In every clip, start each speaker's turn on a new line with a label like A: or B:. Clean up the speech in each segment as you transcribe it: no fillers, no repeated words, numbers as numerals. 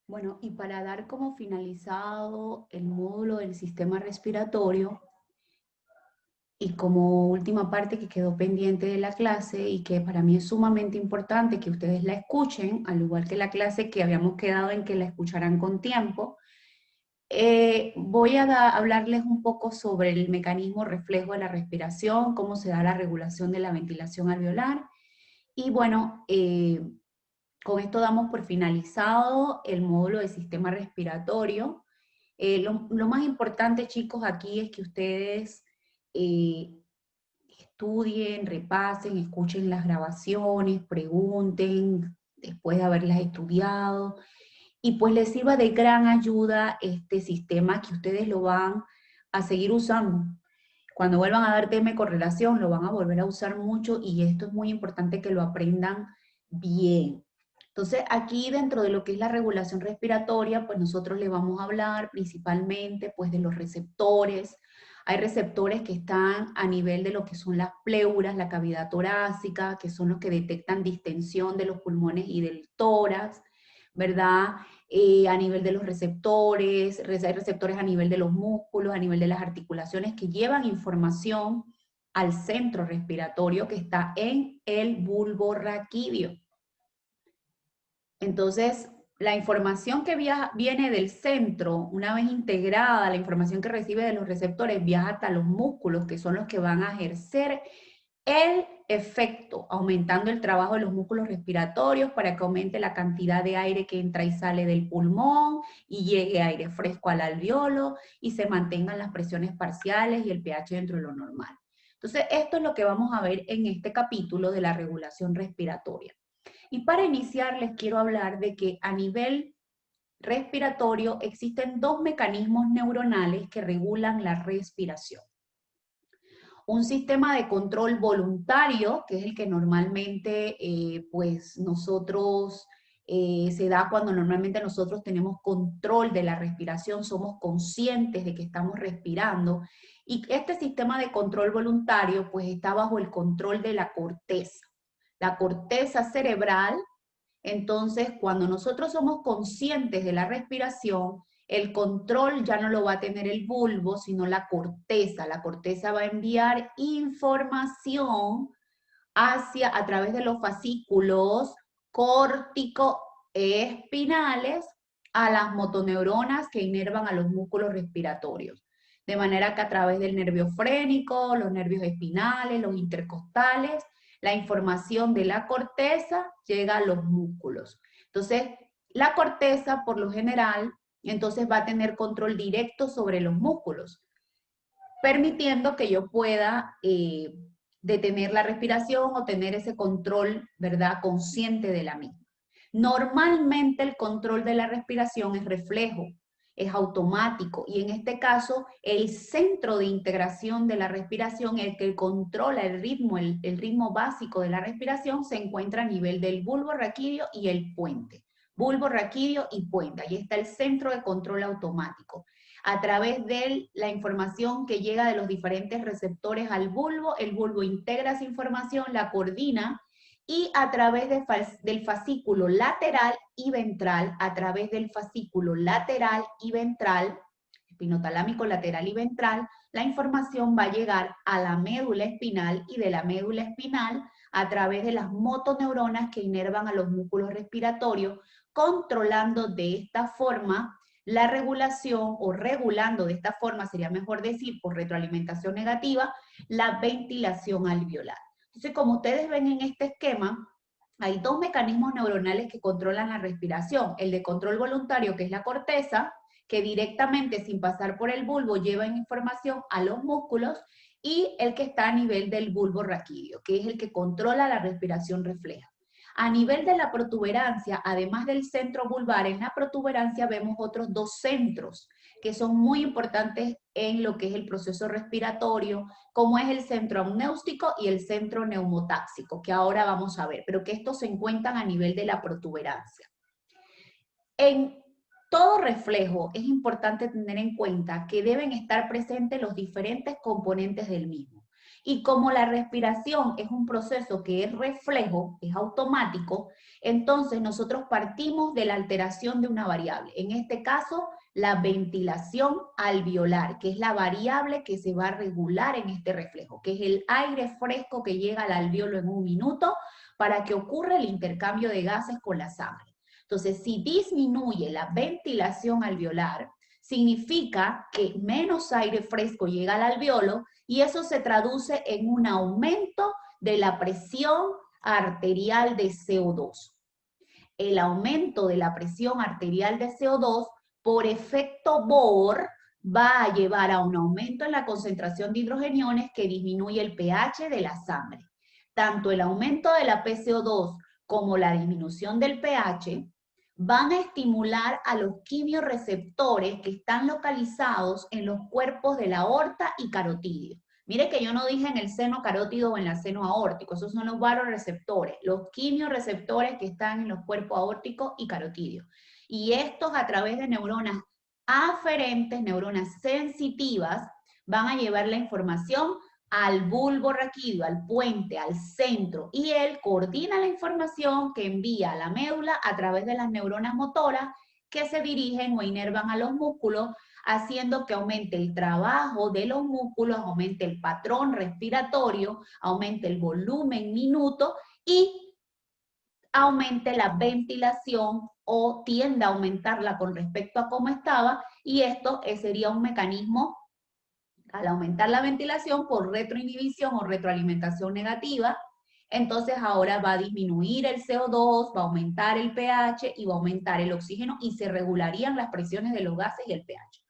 A: Bueno, y para dar como finalizado el módulo del sistema respiratorio y como última parte que quedó pendiente de la clase y que para mí es sumamente importante que ustedes la escuchen, al igual que la clase que habíamos quedado en que la escucharán con tiempo, voy a hablarles un poco sobre el mecanismo reflejo de la respiración, cómo se da la regulación de la ventilación alveolar y bueno, con esto damos por finalizado el módulo de sistema respiratorio. Lo más importante, chicos, aquí es que ustedes eh, estudien, repasen, escuchen las grabaciones, pregunten después de haberlas estudiado y pues les sirva de gran ayuda este sistema que ustedes lo van a seguir usando. Cuando vuelvan a dar tema de correlación, lo van a volver a usar mucho y esto es muy importante que lo aprendan bien. Entonces, aquí dentro de lo que es la regulación respiratoria, pues nosotros le vamos a hablar principalmente pues de los receptores. Hay receptores que están a nivel de lo que son las pleuras, la cavidad torácica, que son los que detectan distensión de los pulmones y del tórax, ¿verdad? A nivel de los receptores, hay receptores a nivel de los músculos, a nivel de las articulaciones que llevan información al centro respiratorio que está en el bulbo raquídeo. Entonces, la información que viene del centro, una vez integrada, la información que recibe de los receptores viaja hasta los músculos, que son los que van a ejercer el efecto, aumentando el trabajo de los músculos respiratorios para que aumente la cantidad de aire que entra y sale del pulmón y llegue aire fresco al alveolo y se mantengan las presiones parciales y el pH dentro de lo normal. Entonces, esto es lo que vamos a ver en este capítulo de la regulación respiratoria. Y para iniciar les quiero hablar de que a nivel respiratorio existen dos mecanismos neuronales que regulan la respiración. Un sistema de control voluntario, que es el que normalmente pues nosotros se da cuando normalmente nosotros tenemos control de la respiración, somos conscientes de que estamos respirando. Y este sistema de control voluntario pues está bajo el control de la corteza. La corteza cerebral, entonces, cuando nosotros somos conscientes de la respiración, el control ya no lo va a tener el bulbo, sino la corteza. La corteza va a enviar información hacia, a través de los fascículos córtico-espinales a las motoneuronas que inervan a los músculos respiratorios. De manera que a través del nervio frénico, los nervios espinales, los intercostales, la información de la corteza llega a los músculos. Entonces, la corteza, por lo general, entonces va a tener control directo sobre los músculos, permitiendo que yo pueda detener la respiración o tener ese control, ¿verdad?, consciente de la misma. Normalmente el control de la respiración es reflejo, es automático y en este caso el centro de integración de la respiración, el que controla el ritmo básico de la respiración se encuentra a nivel del bulbo raquídeo y el puente. Bulbo raquídeo y puente, ahí está el centro de control automático. A través de la información que llega de los diferentes receptores al bulbo, el bulbo integra esa información, la coordina y a través del fascículo lateral y ventral, a través del fascículo lateral y ventral, espinotalámico lateral y ventral, la información va a llegar a la médula espinal y de la médula espinal a través de las motoneuronas que inervan a los músculos respiratorios, controlando de esta forma la regulación o regulando de esta forma, sería mejor decir, por retroalimentación negativa, la ventilación alveolar. Entonces, como ustedes ven en este esquema, hay dos mecanismos neuronales que controlan la respiración. El de control voluntario, que es la corteza, que directamente, sin pasar por el bulbo, lleva información a los músculos, y el que está a nivel del bulbo raquídeo, que es el que controla la respiración refleja. A nivel de la protuberancia, además del centro vulvar, en la protuberancia vemos otros dos centros que son muy importantes en lo que es el proceso respiratorio, como es el centro amniótico y el centro neumotáxico, que ahora vamos a ver, pero que estos se encuentran a nivel de la protuberancia. En todo reflejo es importante tener en cuenta que deben estar presentes los diferentes componentes del mismo. Y como la respiración es un proceso que es reflejo, es automático, entonces nosotros partimos de la alteración de una variable. En este caso, la ventilación alveolar, que es la variable que se va a regular en este reflejo, que es el aire fresco que llega al alveolo en 1 minuto para que ocurra el intercambio de gases con la sangre. Entonces, si disminuye la ventilación alveolar, significa que menos aire fresco llega al alveolo y eso se traduce en un aumento de la presión arterial de CO2. El aumento de la presión arterial de CO2 por efecto Bohr va a llevar a un aumento en la concentración de hidrogeniones que disminuye el pH de la sangre. Tanto el aumento de la PCO2 como la disminución del pH van a estimular a los quimiorreceptores que están localizados en los cuerpos de la aorta y carotidio. Mire que yo no dije en el seno carótido o en el seno aórtico, esos son los varoreceptores, los quimiorreceptores que están en los cuerpos aórtico y carotidio. Y estos a través de neuronas aferentes, neuronas sensitivas, van a llevar la información al bulbo raquídeo, al puente, al centro, y él coordina la información que envía a la médula a través de las neuronas motoras que se dirigen o inervan a los músculos, haciendo que aumente el trabajo de los músculos, aumente el patrón respiratorio, aumente el volumen minuto y aumente la ventilación o tienda a aumentarla con respecto a cómo estaba, y esto sería un mecanismo al aumentar la ventilación por retroinhibición o retroalimentación negativa. Entonces ahora va a disminuir el CO2, va a aumentar el pH y va a aumentar el oxígeno y se regularían las presiones de los gases y el pH.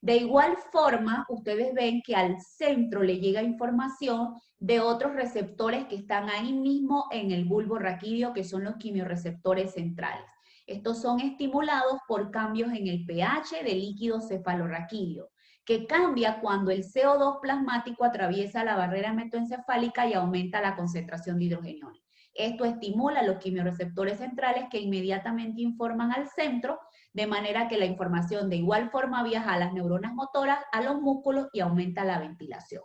A: De igual forma, ustedes ven que al centro le llega información de otros receptores que están ahí mismo en el bulbo raquídeo, que son los quimiorreceptores centrales. Estos son estimulados por cambios en el pH del líquido cefalorraquídeo, que cambia cuando el CO2 plasmático atraviesa la barrera hematoencefálica y aumenta la concentración de hidrogeniones. Esto estimula los quimiorreceptores centrales que inmediatamente informan al centro, de manera que la información de igual forma viaja a las neuronas motoras, a los músculos y aumenta la ventilación.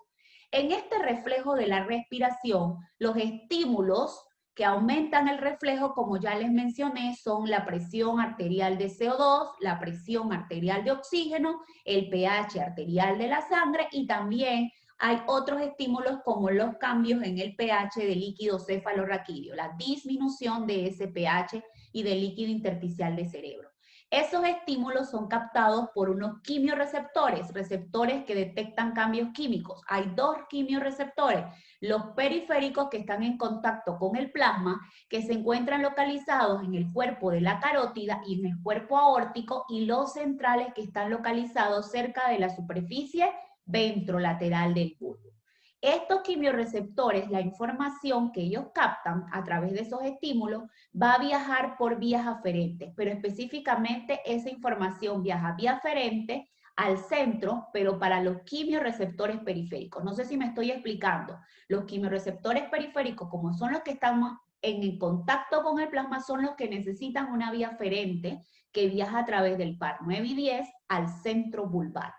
A: En este reflejo de la respiración, los estímulos que aumentan el reflejo, como ya les mencioné, son la presión arterial de CO2, la presión arterial de oxígeno, el pH arterial de la sangre, y también hay otros estímulos como los cambios en el pH del líquido cefalorraquídeo, la disminución de ese pH y del líquido intersticial de cerebro. Esos estímulos son captados por unos quimiorreceptores, receptores que detectan cambios químicos. Hay dos quimiorreceptores, los periféricos que están en contacto con el plasma, que se encuentran localizados en el cuerpo de la carótida y en el cuerpo aórtico, y los centrales que están localizados cerca de la superficie ventrolateral del bulbo. Estos quimiorreceptores, la información que ellos captan a través de esos estímulos va a viajar por vías aferentes, pero específicamente esa información viaja vía aferente al centro, pero para los quimiorreceptores periféricos. No sé si me estoy explicando. Los quimiorreceptores periféricos, como son los que están en contacto con el plasma, son los que necesitan una vía aferente que viaja a través del par 9 y 10 al centro vulvar.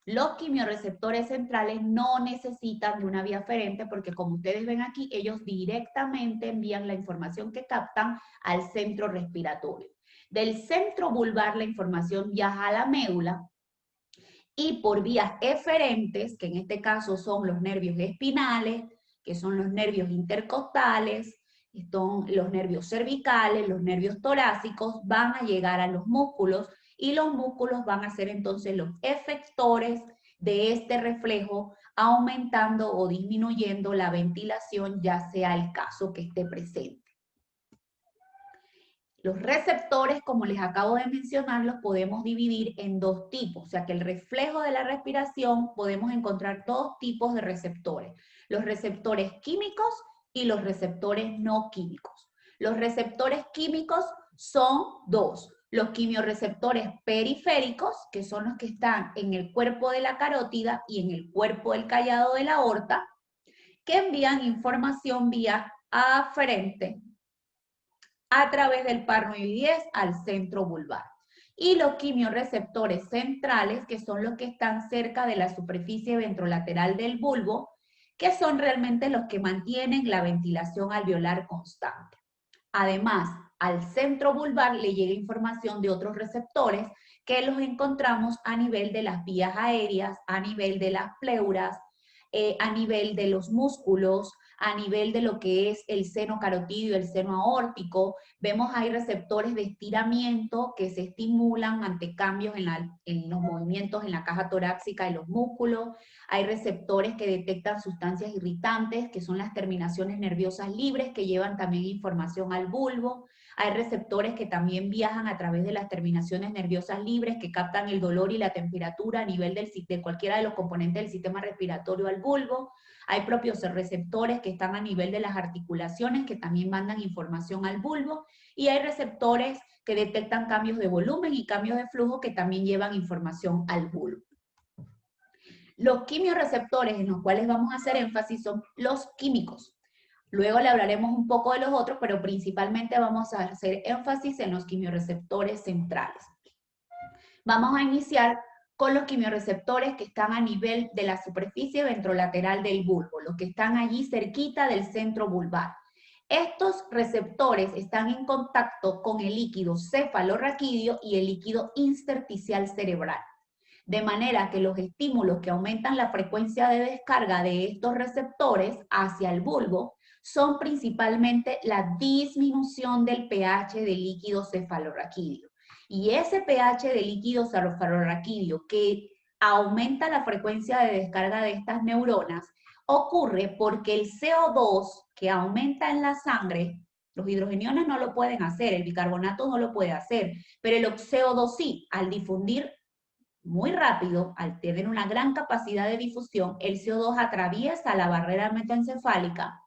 A: Los quimiorreceptores centrales no necesitan de una vía aferente porque, como ustedes ven aquí, ellos directamente envían la información que captan al centro respiratorio. Del centro vulvar la información viaja a la médula y por vías eferentes, que en este caso son los nervios espinales, que son los nervios intercostales, son los nervios cervicales, los nervios torácicos, van a llegar a los músculos, y los músculos van a ser entonces los efectores de este reflejo, aumentando o disminuyendo la ventilación, ya sea el caso que esté presente. Los receptores, como les acabo de mencionar, los podemos dividir en dos tipos, o sea que el reflejo de la respiración podemos encontrar dos tipos de receptores, los receptores químicos y los receptores no químicos. Los receptores químicos son dos: los quimiorreceptores periféricos, que son los que están en el cuerpo de la carótida y en el cuerpo del callado de la aorta, que envían información vía aferente a través del par 9 y 10 al centro vulvar. Y los quimiorreceptores centrales, que son los que están cerca de la superficie ventrolateral del bulbo, que son realmente los que mantienen la ventilación alveolar constante. Además, al centro vulvar le llega información de otros receptores que los encontramos a nivel de las vías aéreas, a nivel de las pleuras, a nivel de los músculos, a nivel de lo que es el seno carotídeo, el seno aórtico. Vemos hay receptores de estiramiento que se estimulan ante cambios en los movimientos en la caja torácica de los músculos. Hay receptores que detectan sustancias irritantes, que son las terminaciones nerviosas libres, que llevan también información al bulbo. Hay receptores que también viajan a través de las terminaciones nerviosas libres, que captan el dolor y la temperatura a nivel de cualquiera de los componentes del sistema respiratorio al bulbo. Hay propios receptores que están a nivel de las articulaciones, que también mandan información al bulbo. Y hay receptores que detectan cambios de volumen y cambios de flujo, que también llevan información al bulbo. Los quimiorreceptores en los cuales vamos a hacer énfasis son los químicos. Luego le hablaremos un poco de los otros, pero principalmente vamos a hacer énfasis en los quimiorreceptores centrales. Vamos a iniciar con los quimiorreceptores que están a nivel de la superficie ventrolateral del bulbo, los que están allí cerquita del centro vulvar. Estos receptores están en contacto con el líquido cefalorraquídeo y el líquido intersticial cerebral. De manera que los estímulos que aumentan la frecuencia de descarga de estos receptores hacia el bulbo son principalmente la disminución del pH del líquido cefalorraquídeo. Y ese pH del líquido cefalorraquídeo que aumenta la frecuencia de descarga de estas neuronas ocurre porque el CO2 que aumenta en la sangre, los hidrogeniones no lo pueden hacer, el bicarbonato no lo puede hacer, pero el CO2 sí, al difundir muy rápido, al tener una gran capacidad de difusión, el CO2 atraviesa la barrera metaencefálica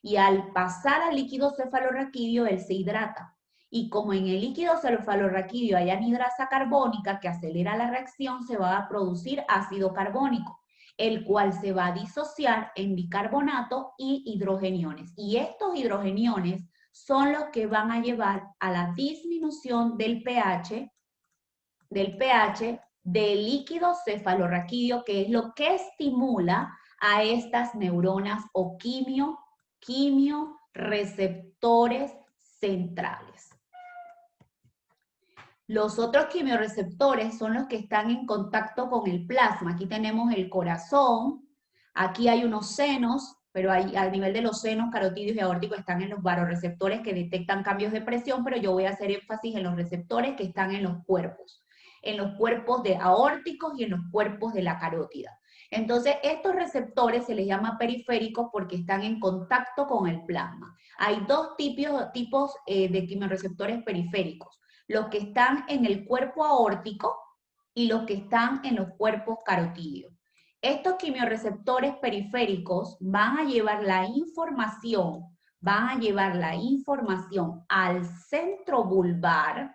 A: y al pasar al líquido cefalorraquídeo, él se hidrata. Y como en el líquido cefalorraquídeo hay anhidrasa carbónica que acelera la reacción, se va a producir ácido carbónico, el cual se va a disociar en bicarbonato y hidrogeniones. Y estos hidrogeniones son los que van a llevar a la disminución del pH del líquido cefalorraquídeo, que es lo que estimula a estas neuronas o quimiorreceptores centrales. Los otros quimiorreceptores son los que están en contacto con el plasma. Aquí tenemos el corazón, aquí hay unos senos, pero a nivel de los senos carotídeos y aórticos están en los varoreceptores que detectan cambios de presión, pero yo voy a hacer énfasis en los receptores que están en los cuerpos de aórticos y en los cuerpos de la carótida. Entonces, estos receptores se les llama periféricos porque están en contacto con el plasma. Hay dos tipos de quimiorreceptores periféricos, los que están en el cuerpo aórtico y los que están en los cuerpos carotídeos. Estos quimiorreceptores periféricos van a llevar la información al centro vulvar,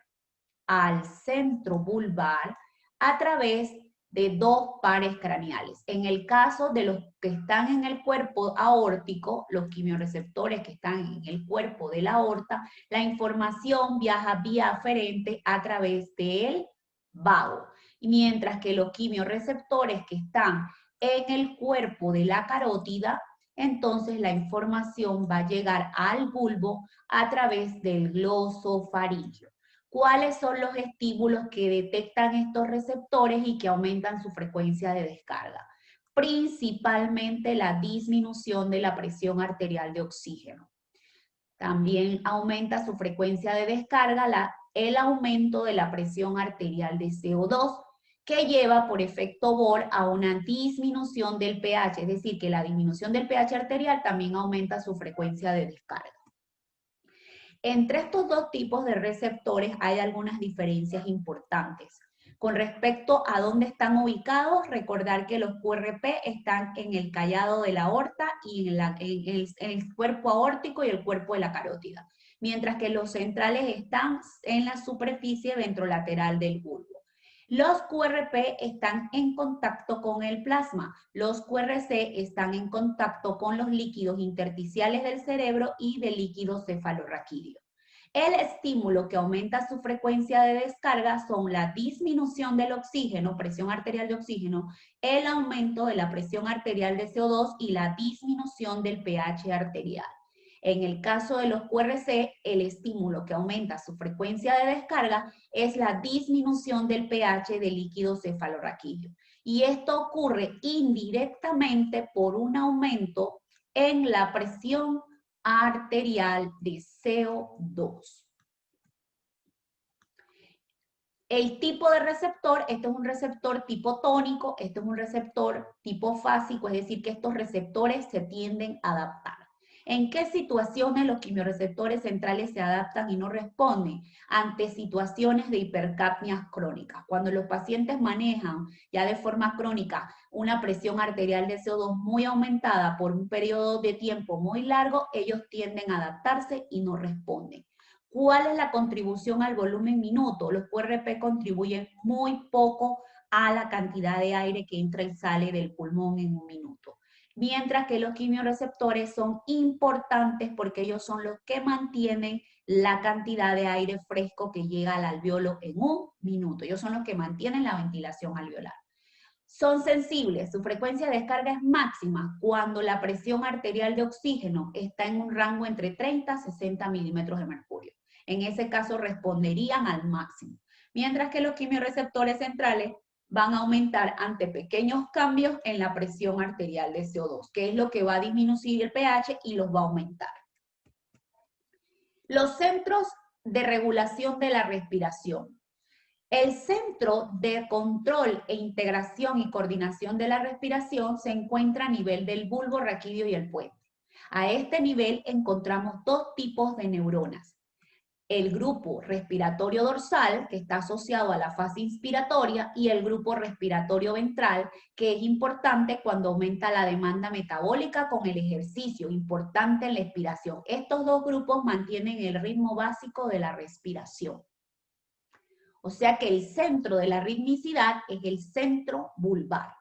A: a través de dos pares craneales. En el caso de los que están en el cuerpo aórtico, los quimiorreceptores que están en el cuerpo de la aorta, la información viaja vía aferente a través del vago. Mientras que los quimiorreceptores que están en el cuerpo de la carótida, entonces la información va a llegar al bulbo a través del glosofaringio. ¿Cuáles son los estímulos que detectan estos receptores y que aumentan su frecuencia de descarga? Principalmente la disminución de la presión arterial de oxígeno. También aumenta su frecuencia de descarga el aumento de la presión arterial de CO2, que lleva por efecto Bohr a una disminución del pH, es decir, que la disminución del pH arterial también aumenta su frecuencia de descarga. Entre estos dos tipos de receptores hay algunas diferencias importantes. Con respecto a dónde están ubicados, recordar que los QRP están en el callado de la aorta y en el cuerpo aórtico y el cuerpo de la carótida, mientras que los centrales están en la superficie ventrolateral del bulbo. Los QRP están en contacto con el plasma, los QRC están en contacto con los líquidos intersticiales del cerebro y del líquido cefalorraquídeo. El estímulo que aumenta su frecuencia de descarga son la disminución del oxígeno, presión arterial de oxígeno, el aumento de la presión arterial de CO2 y la disminución del pH arterial. En el caso de los QRC, el estímulo que aumenta su frecuencia de descarga es la disminución del pH del líquido cefalorraquídeo. Y esto ocurre indirectamente por un aumento en la presión arterial de CO2. El tipo de receptor, este es un receptor tipo tónico, este es un receptor tipo fásico, es decir, que estos receptores se tienden a adaptar. ¿En qué situaciones los quimiorreceptores centrales se adaptan y no responden? Ante situaciones de hipercapnias crónicas. Cuando los pacientes manejan ya de forma crónica una presión arterial de CO2 muy aumentada por un periodo de tiempo muy largo, ellos tienden a adaptarse y no responden. ¿Cuál es la contribución al volumen minuto? Los QRP contribuyen muy poco a la cantidad de aire que entra y sale del pulmón en un minuto. Mientras que los quimiorreceptores son importantes porque ellos son los que mantienen la cantidad de aire fresco que llega al alveolo en un minuto. Ellos son los que mantienen la ventilación alveolar. Son sensibles, su frecuencia de descarga es máxima cuando la presión arterial de oxígeno está en un rango entre 30 a 60 milímetros de mercurio. En ese caso responderían al máximo. Mientras que los quimiorreceptores centrales van a aumentar ante pequeños cambios en la presión arterial de CO2, que es lo que va a disminuir el pH y los va a aumentar. Los centros de regulación de la respiración. El centro de control e integración y coordinación de la respiración se encuentra a nivel del bulbo raquídeo y el puente. A este nivel encontramos dos tipos de neuronas. El grupo respiratorio dorsal, que está asociado a la fase inspiratoria, y el grupo respiratorio ventral, que es importante cuando aumenta la demanda metabólica con el ejercicio, importante en la expiración. Estos dos grupos mantienen el ritmo básico de la respiración. O sea que el centro de la ritmicidad es el centro vulvar,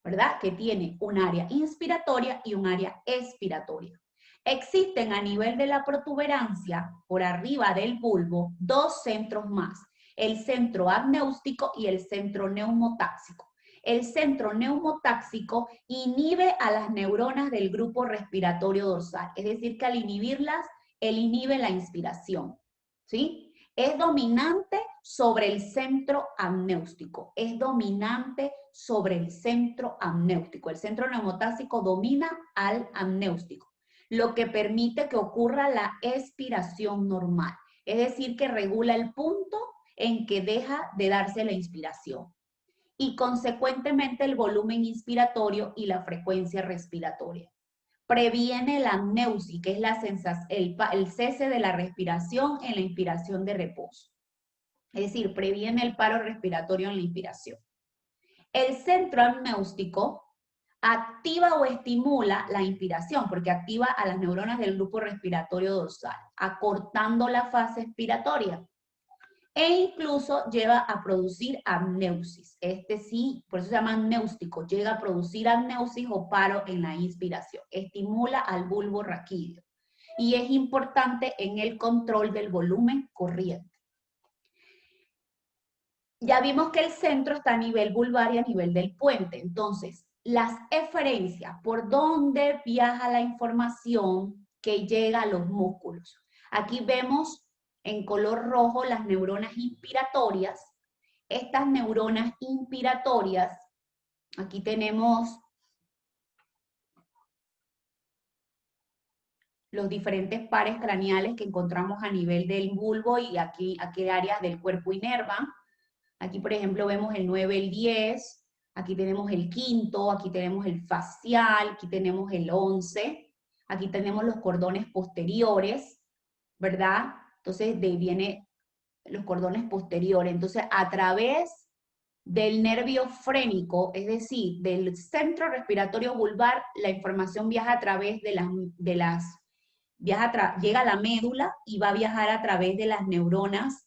A: ¿verdad? Que tiene un área inspiratoria y un área expiratoria. Existen a nivel de la protuberancia, por arriba del bulbo, dos centros más, el centro apnéustico y el centro neumotáxico. El centro neumotáxico inhibe a las neuronas del grupo respiratorio dorsal, es decir, que al inhibirlas, él inhibe la inspiración, ¿sí? Es dominante sobre el centro amnéustico, es dominante sobre el centro amnéustico. El centro neumotáxico domina al amnéustico, lo que permite que ocurra la expiración normal, es decir, que regula el punto en que deja de darse la inspiración y consecuentemente el volumen inspiratorio y la frecuencia respiratoria. Previene la apneusis, que es el cese de la respiración en la inspiración de reposo. Es decir, previene el paro respiratorio en la inspiración. El centro apnéustico activa o estimula la inspiración, porque activa a las neuronas del grupo respiratorio dorsal, acortando la fase expiratoria. E incluso lleva a producir apneusis. Este sí, por eso se llama apnéustico, llega a producir apneusis o paro en la inspiración. Estimula al bulbo raquídeo. Y es importante en el control del volumen corriente. Ya vimos que el centro está a nivel vulvar y a nivel del puente. Entonces, las eferencias, por dónde viaja la información que llega a los músculos. Aquí vemos en color rojo las neuronas inspiratorias. Estas neuronas inspiratorias, aquí tenemos los diferentes pares craneales que encontramos a nivel del bulbo y aquí áreas del cuerpo inervan. Aquí, por ejemplo, vemos el 9, el 10, aquí tenemos el quinto, aquí tenemos el facial, aquí tenemos el 11, aquí tenemos los cordones posteriores, ¿verdad? Entonces, de ahí vienen los cordones posteriores. Entonces, a través del nervio frénico, es decir, del centro respiratorio vulvar, la información viaja a través llega a la médula y va a viajar a través de las neuronas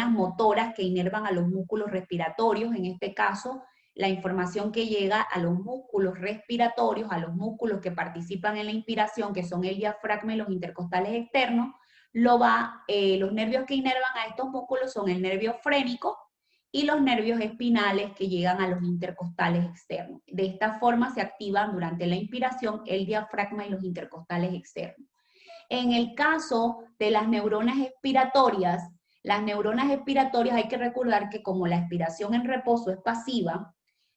A: motoras que inervan a los músculos respiratorios, en este caso la información que llega a los músculos respiratorios, a los músculos que participan en la inspiración, que son el diafragma y los intercostales externos, los nervios que inervan a estos músculos son el nervio frénico y los nervios espinales que llegan a los intercostales externos. De esta forma se activan durante la inspiración el diafragma y los intercostales externos. En el caso de las neuronas expiratorias hay que recordar que como la expiración en reposo es pasiva,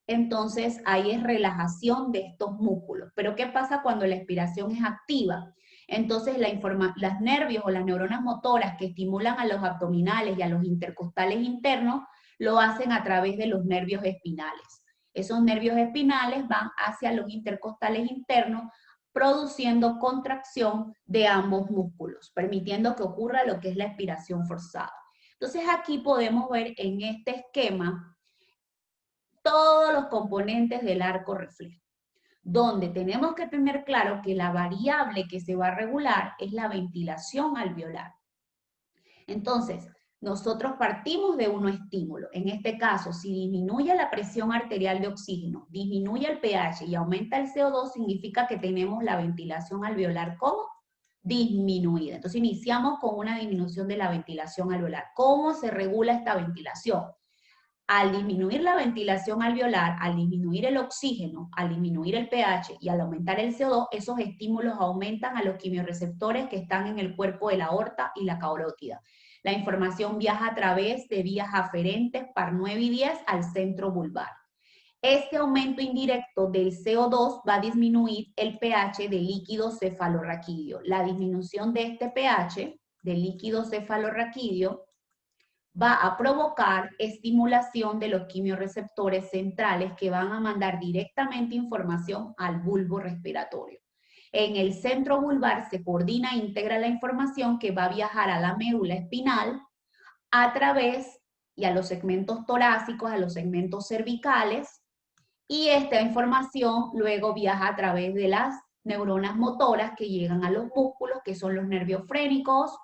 A: entonces ahí es relajación de estos músculos. Pero ¿qué pasa cuando la expiración es activa? Entonces las nervios o las neuronas motoras que estimulan a los abdominales y a los intercostales internos lo hacen a través de los nervios espinales. Esos nervios espinales van hacia los intercostales internos, produciendo contracción de ambos músculos, permitiendo que ocurra lo que es la expiración forzada. Entonces aquí podemos ver en este esquema todos los componentes del arco reflejo, donde tenemos que tener claro que la variable que se va a regular es la ventilación alveolar. Entonces, nosotros partimos de un estímulo. En este caso, si disminuye la presión arterial de oxígeno, disminuye el pH y aumenta el CO2, significa que tenemos la ventilación alveolar como disminuida. Entonces, iniciamos con una disminución de la ventilación alveolar. ¿Cómo se regula esta ventilación? Al disminuir la ventilación alveolar, al disminuir el oxígeno, al disminuir el pH y al aumentar el CO2, esos estímulos aumentan a los quimiorreceptores que están en el cuerpo de la aorta y la carótida. La información viaja a través de vías aferentes par 9 y 10 al centro vulvar. Este aumento indirecto del CO2 va a disminuir el pH del líquido cefalorraquídeo. La disminución de este pH del líquido cefalorraquídeo va a provocar estimulación de los quimiorreceptores centrales que van a mandar directamente información al bulbo respiratorio. En el centro vulvar se coordina e integra la información que va a viajar a la médula espinal a través y a los segmentos torácicos, a los segmentos cervicales, y esta información luego viaja a través de las neuronas motoras que llegan a los músculos, que son los nervios frénicos,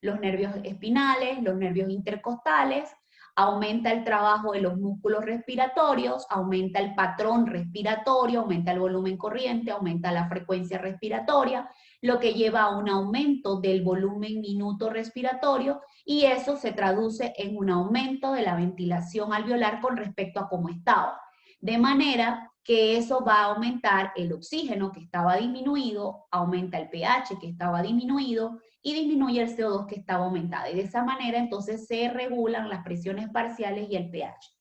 A: los nervios espinales, los nervios intercostales, aumenta el trabajo de los músculos respiratorios, aumenta el patrón respiratorio, aumenta el volumen corriente, aumenta la frecuencia respiratoria, lo que lleva a un aumento del volumen minuto respiratorio, y eso se traduce en un aumento de la ventilación alveolar con respecto a cómo estaba. De manera que eso va a aumentar el oxígeno que estaba disminuido, aumenta el pH que estaba disminuido y disminuye el CO2 que estaba aumentado. Y de esa manera entonces se regulan las presiones parciales y el pH.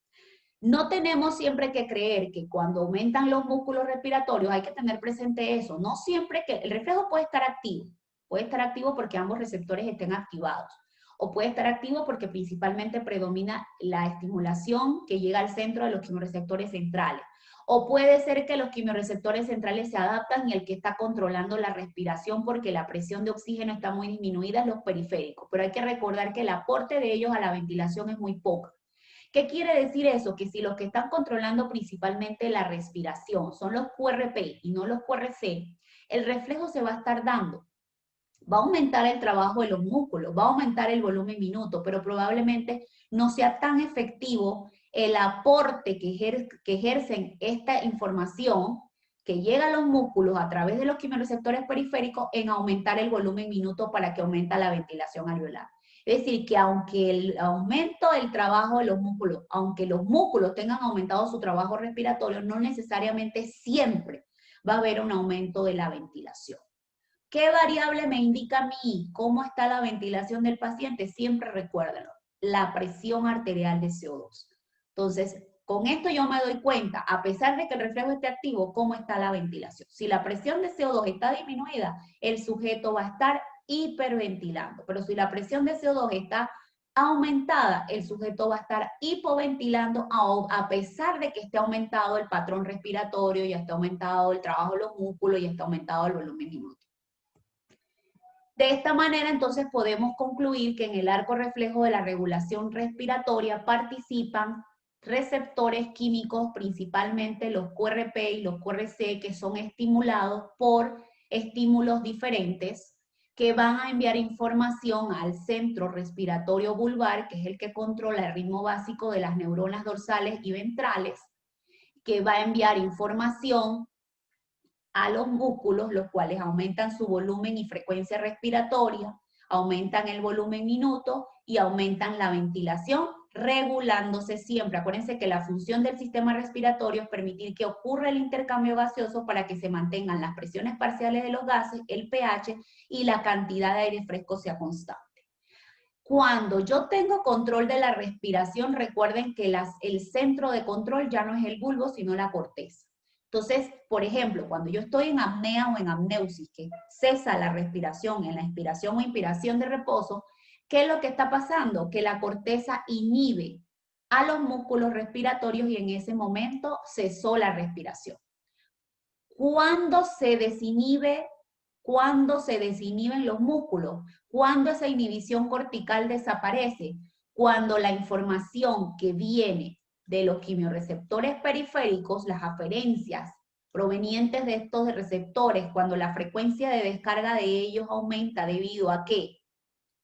A: No tenemos siempre que creer que cuando aumentan los músculos respiratorios hay que tener presente eso. No siempre que el reflejo puede estar activo porque ambos receptores estén activados, o puede estar activo porque principalmente predomina la estimulación que llega al centro de los quimiorreceptores centrales. O puede ser que los quimiorreceptores centrales se adaptan y el que está controlando la respiración porque la presión de oxígeno está muy disminuida es los periféricos. Pero hay que recordar que el aporte de ellos a la ventilación es muy poco. ¿Qué quiere decir eso? Que si los que están controlando principalmente la respiración son los QRP y no los QRC, el reflejo se va a estar dando. Va a aumentar el trabajo de los músculos, va a aumentar el volumen minuto, pero probablemente no sea tan efectivo el aporte que ejercen esta información que llega a los músculos a través de los quimiorreceptores periféricos en aumentar el volumen minuto para que aumente la ventilación alveolar. Es decir, que aunque el aumento del trabajo de los músculos, aunque los músculos tengan aumentado su trabajo respiratorio, no necesariamente siempre va a haber un aumento de la ventilación. ¿Qué variable me indica a mí cómo está la ventilación del paciente? Siempre recuérdenlo, la presión arterial de CO2. Entonces, con esto yo me doy cuenta, a pesar de que el reflejo esté activo, cómo está la ventilación. Si la presión de CO2 está disminuida, el sujeto va a estar hiperventilando. Pero si la presión de CO2 está aumentada, el sujeto va a estar hipoventilando a pesar de que esté aumentado el patrón respiratorio, ya está aumentado el trabajo de los músculos, ya está aumentado el volumen minuto. De esta manera, entonces, podemos concluir que en el arco reflejo de la regulación respiratoria participan receptores químicos, principalmente los QRP y los QRC, que son estimulados por estímulos diferentes que van a enviar información al centro respiratorio vulvar, que es el que controla el ritmo básico de las neuronas dorsales y ventrales, que va a enviar información a los músculos, los cuales aumentan su volumen y frecuencia respiratoria, aumentan el volumen minuto y aumentan la ventilación, regulándose siempre. Acuérdense que la función del sistema respiratorio es permitir que ocurra el intercambio gaseoso para que se mantengan las presiones parciales de los gases, el pH y la cantidad de aire fresco sea constante. Cuando yo tengo control de la respiración, recuerden que el centro de control ya no es el bulbo, sino la corteza. Entonces, por ejemplo, cuando yo estoy en apnea o en apneusis, que cesa la respiración en la expiración o inspiración de reposo, ¿qué es lo que está pasando? Que la corteza inhibe a los músculos respiratorios y en ese momento cesó la respiración. ¿Cuándo se desinhibe? ¿Cuándo se desinhiben los músculos? ¿Cuándo esa inhibición cortical desaparece? Cuando la información que viene de los quimiorreceptores periféricos, las aferencias provenientes de estos receptores, cuando la frecuencia de descarga de ellos aumenta debido a que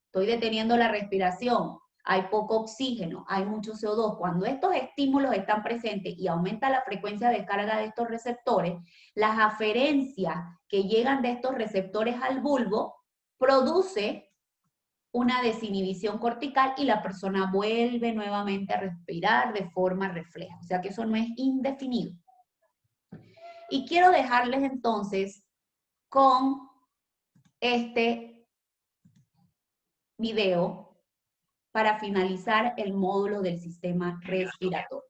A: estoy deteniendo la respiración, hay poco oxígeno, hay mucho CO2. Cuando estos estímulos están presentes y aumenta la frecuencia de descarga de estos receptores, las aferencias que llegan de estos receptores al bulbo produce una desinhibición cortical y la persona vuelve nuevamente a respirar de forma refleja. O sea que eso no es indefinido. Y quiero dejarles entonces con este video para finalizar el módulo del sistema respiratorio.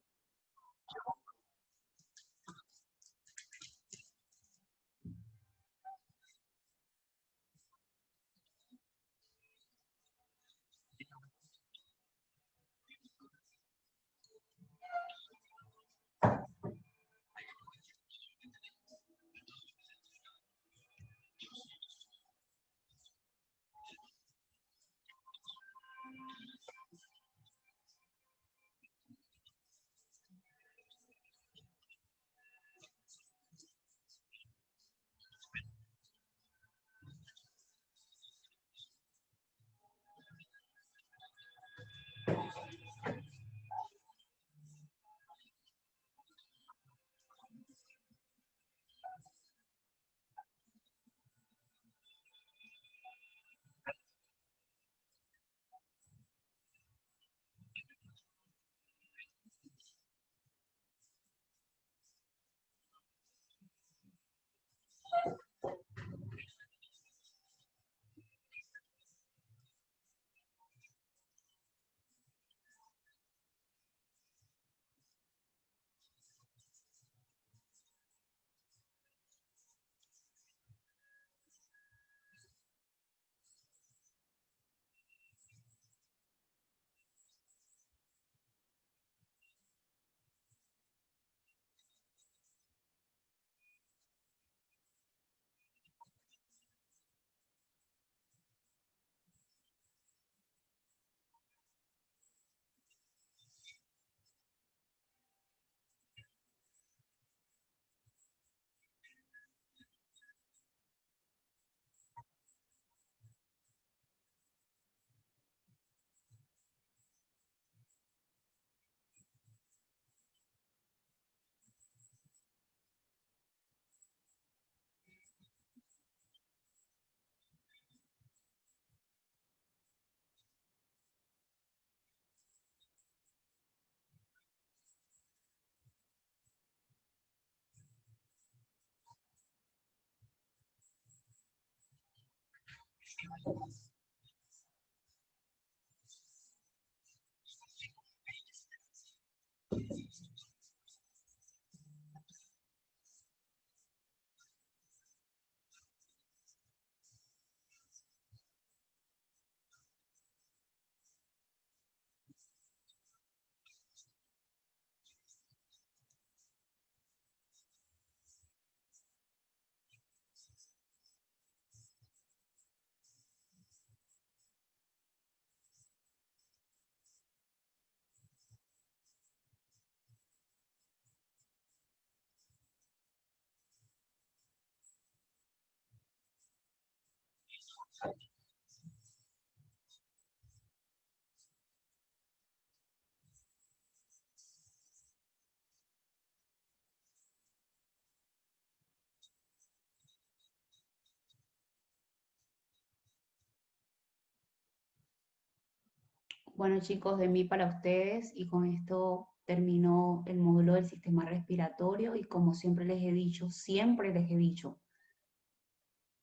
A: Bueno, chicos, de mí para ustedes, y con esto terminó el módulo del sistema respiratorio, y como siempre les he dicho,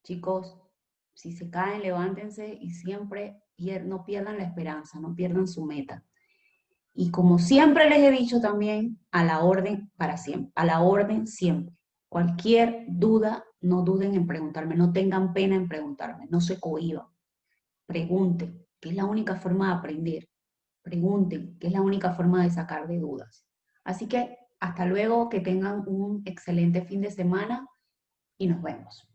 A: chicos, si se caen, levántense y siempre no pierdan la esperanza, no pierdan su meta. Y como siempre les he dicho también, a la orden para siempre, a la orden siempre. Cualquier duda, no duden en preguntarme, no tengan pena en preguntarme, no se cohíban. Pregunten, que es la única forma de aprender. Pregunten, que es la única forma de sacar de dudas. Así que hasta luego, que tengan un excelente fin de semana y nos vemos.